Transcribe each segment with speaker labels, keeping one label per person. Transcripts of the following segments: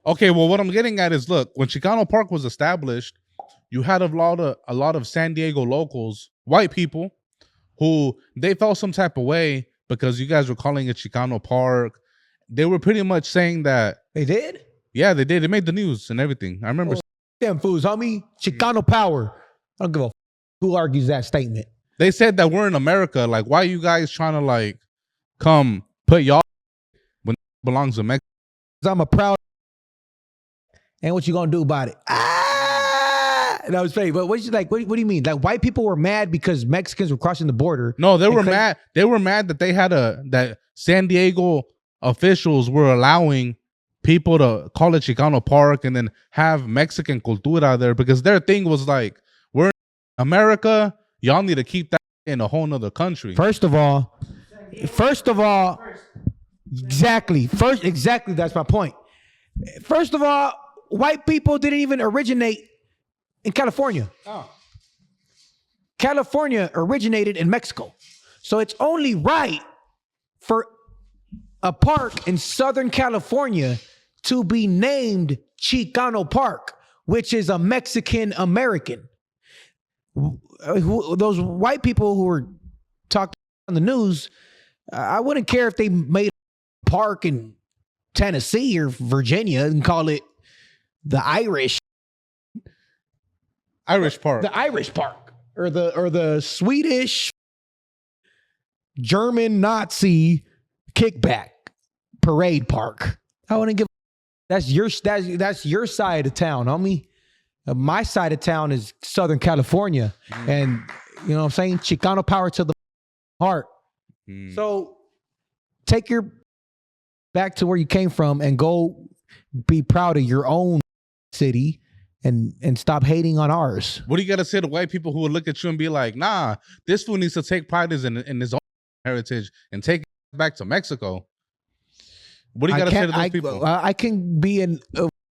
Speaker 1: Okay, well, what I'm getting at is, look, when Chicano Park was established, you had a lot of San Diego locals, white people, who they felt some type of way because you guys were calling it Chicano Park. They were pretty much saying that.
Speaker 2: They did?
Speaker 1: Yeah, they did. They made the news and everything. I remember.
Speaker 2: Damn fools, homie. Chicano power. I don't give a who argues that statement.
Speaker 1: They said that we're in America. Like, why are you guys trying to like come put y'all when it belongs to Mexico?
Speaker 2: I'm a proud. And what you gonna do about it? That was funny. But what do you mean? Like white people were mad because Mexicans were crossing the border?
Speaker 1: No, they were mad. They were mad that they had that San Diego officials were allowing people to call it Chicano Park and then have Mexican cultura there, because their thing was like, we're in America, y'all need to keep that in a whole nother country.
Speaker 2: First of all, exactly, that's my point. First of all, white people didn't even originate in California.
Speaker 1: Oh.
Speaker 2: California originated in Mexico. So it's only right for a park in Southern California to be named Chicano Park, which is a Mexican American. Those white people who were talking on the news, I wouldn't care if they made a park in Tennessee or Virginia and call it the Irish
Speaker 1: Park.
Speaker 2: The Irish Park. Or the Swedish German Nazi kickback parade park. I wouldn't give. That's your side of town, homie. My side of town is Southern California, and you know what I'm saying. Chicano power to the heart. So take your back to where you came from and go be proud of your own city and stop hating on ours.
Speaker 1: What do you got to say to white people who will look at you and be like, nah, this fool needs to take pride in his own heritage and take it back to Mexico? What do you got to say to those people?
Speaker 2: I can be in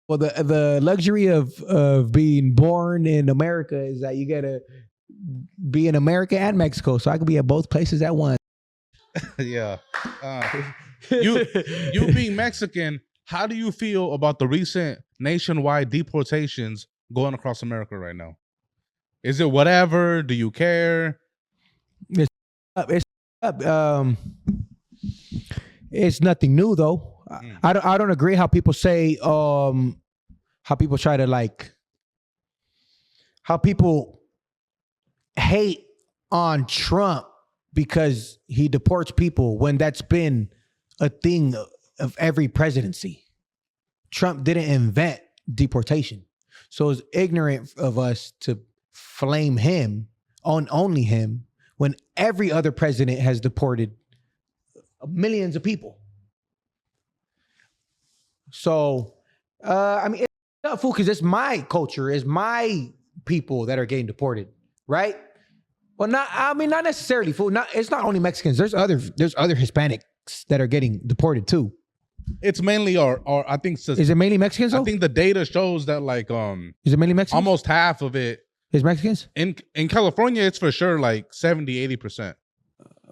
Speaker 2: the luxury of being born in America is that you got to be in America and Mexico. So I can be at both places at once.
Speaker 1: Yeah. You being Mexican, how do you feel about the recent nationwide deportations going across America right now? Is it whatever? Do you care?
Speaker 2: It's up. It's nothing new though. I don't agree how people say how people try to like how people hate on Trump because he deports people when that's been a thing of every presidency. Trump didn't invent deportation. So it's ignorant of us to flame him on only him when every other president has deported millions of people. So, I mean, it's not fool because it's my culture, it's my people that are getting deported, right? Well, not necessarily fool. It's not only Mexicans. There's other Hispanics that are getting deported too.
Speaker 1: It's mainly our I think.
Speaker 2: Is it mainly Mexicans though?
Speaker 1: I think the data shows that like
Speaker 2: is it mainly Mexicans?
Speaker 1: Almost half of it
Speaker 2: is Mexicans.
Speaker 1: In California, it's for sure like 70-80%.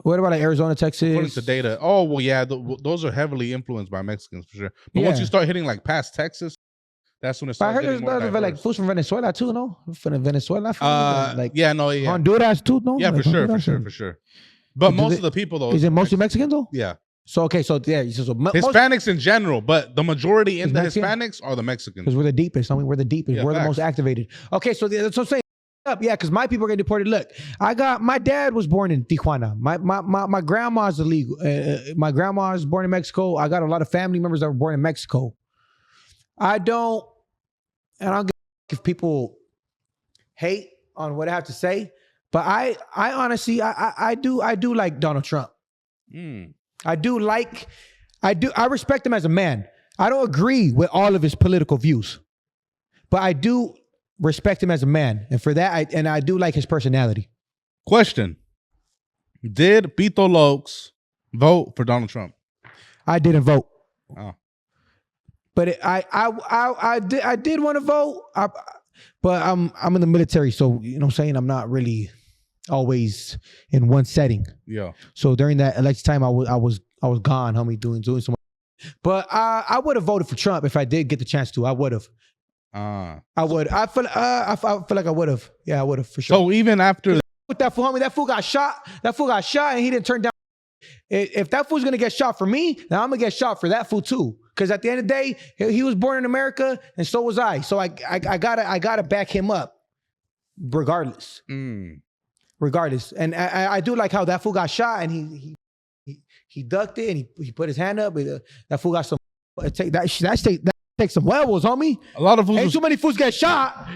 Speaker 2: What about like Arizona, Texas?
Speaker 1: According to data. Oh well, yeah, those are heavily influenced by Mexicans for sure. But once you start hitting like past Texas, that's when it starts.
Speaker 2: I heard there's like fools from Venezuela too, no? From Venezuela, Honduras too, no?
Speaker 1: Yeah,
Speaker 2: like
Speaker 1: for sure. But most of the people though,
Speaker 2: is it mostly Mexican though?
Speaker 1: Yeah.
Speaker 2: So
Speaker 1: Hispanics in general, but the majority in the Hispanics are the Mexicans.
Speaker 2: Because we're the deepest. I mean, we're the deepest. We're the most activated. Okay, so that's what I'm saying. Yeah, because my people are getting deported. Look, my dad was born in Tijuana. My grandma's illegal. My grandma's born in Mexico. I got a lot of family members that were born in Mexico. I don't give if people hate on what I have to say, but I honestly I do like Donald Trump. I respect him as a man. I don't agree with all of his political views, but I do respect him as a man. And for that, I do like his personality.
Speaker 1: Question. Did Pito Lowks vote for Donald Trump?
Speaker 2: I didn't vote.
Speaker 1: Oh.
Speaker 2: But I did want to vote. But I'm in the military, so you know what I'm saying? I'm not really always in one setting.
Speaker 1: Yeah.
Speaker 2: So during that election time, I was gone, homie, doing some. But I would have voted for Trump if I did get the chance to. I would have. I would. I feel like I would have. Yeah, I would have for sure.
Speaker 1: So even after
Speaker 2: with that fool, homie, that fool got shot. That fool got shot, and he didn't turn down. If that fool's gonna get shot for me, now I'm gonna get shot for that fool too. Because at the end of the day, he was born in America, and so was I. So I gotta back him up, regardless. Regardless, and I do like how that fool got shot, and he ducked it, and he put his hand up. That fool got some. That takes some levels, homie.
Speaker 1: A lot of fools.
Speaker 2: Ain't too many fools get shot.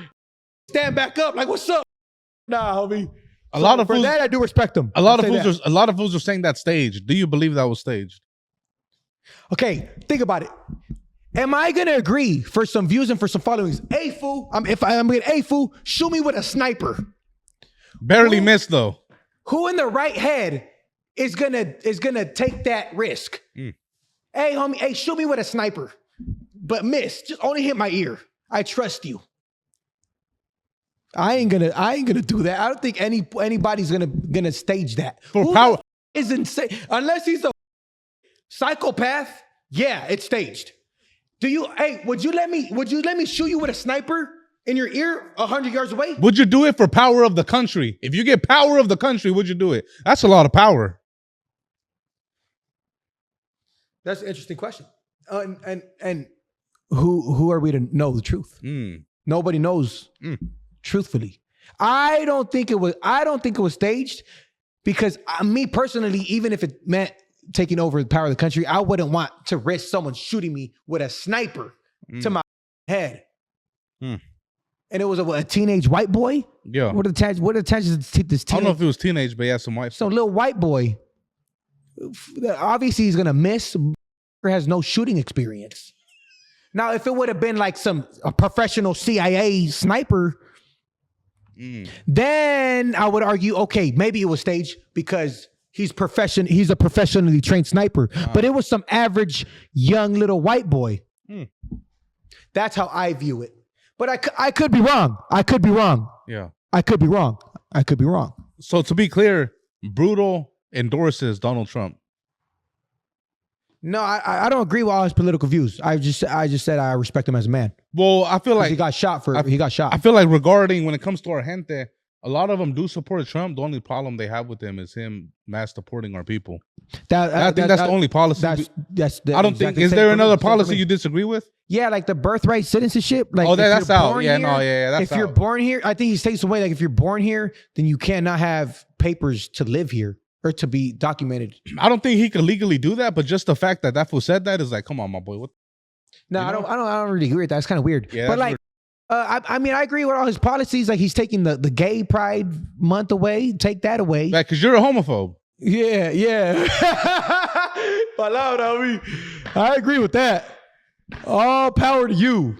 Speaker 2: Stand back up, like what's up? Nah, homie.
Speaker 1: A lot of
Speaker 2: for
Speaker 1: fools,
Speaker 2: that I do respect them.
Speaker 1: A lot of fools are saying that staged. Do you believe that was staged?
Speaker 2: Okay, think about it. Am I gonna agree for some views and for some followings? Hey fool, if I'm gonna fool, shoot me with a sniper.
Speaker 1: Barely missed though.
Speaker 2: Who in the right head is gonna take that risk? Hey homie, hey, shoot me with a sniper, but miss. Just only hit my ear. I trust you. I ain't gonna do that. I don't think anybody's gonna stage that.
Speaker 1: For power
Speaker 2: is insane unless he's a psychopath. Yeah, it's staged. Would you let me shoot you with a sniper in your ear 100 yards away?
Speaker 1: Would you do it for power of the country? If you get power of the country, would you do it? That's a lot of power.
Speaker 2: That's an interesting question. And who are we to know the truth? Nobody knows. Truthfully, I don't think it was staged because me personally, even if it meant taking over the power of the country, I wouldn't want to risk someone shooting me with a sniper to my head. And it was a teenage white boy.
Speaker 1: Yeah.
Speaker 2: What are the chances of this teenage?
Speaker 1: I don't know if it was teenage, but yeah, some white.
Speaker 2: Some little white boy. Obviously, he's gonna miss. Has no shooting experience. Now, if it would have been like a professional CIA sniper. Then I would argue, okay, maybe it was staged because he's a professionally trained sniper. But it was some average young little white boy. That's how I view it. But I could be wrong. I could be wrong.
Speaker 1: Yeah.
Speaker 2: I could be wrong. I could be wrong.
Speaker 1: So to be clear, Brutal endorses Donald Trump.
Speaker 2: No, I don't agree with all his political views. I just said I respect him as a man.
Speaker 1: Well, I feel like
Speaker 2: he got shot. I
Speaker 1: feel like regarding when it comes to our gente, a lot of them do support Trump. The only problem they have with him is him mass supporting our people. I think that's the only policy. I don't think. Is there another policy you disagree with?
Speaker 2: Yeah, like the birthright citizenship. Like,
Speaker 1: that's out. Yeah, that's
Speaker 2: out. If you're born here, I think he's taking away. Like, if you're born here, then you cannot have papers to live here. Or to be documented.
Speaker 1: I don't think he could legally do that, but just the fact that fool said that is like, come on, my boy. What?
Speaker 2: No, I don't really agree with that. It's kind of weird.
Speaker 1: Yeah,
Speaker 2: but like, I mean, I agree with all his policies. Like, he's taking the gay pride month away. Take that away.
Speaker 1: Right, because you're a homophobe.
Speaker 2: Yeah. I agree with that. All power to you.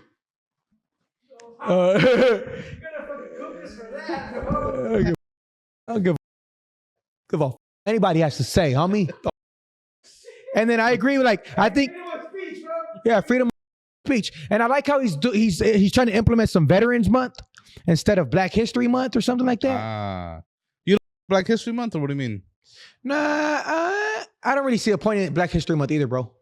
Speaker 2: I don't give a anybody has to say, homie. And then I agree with, like, I think, freedom of speech. And I like how he's trying to implement some Veterans Month instead of Black History Month or something like that.
Speaker 1: You like Black History Month, or what do you mean?
Speaker 2: Nah, I don't really see a point in Black History Month either, bro.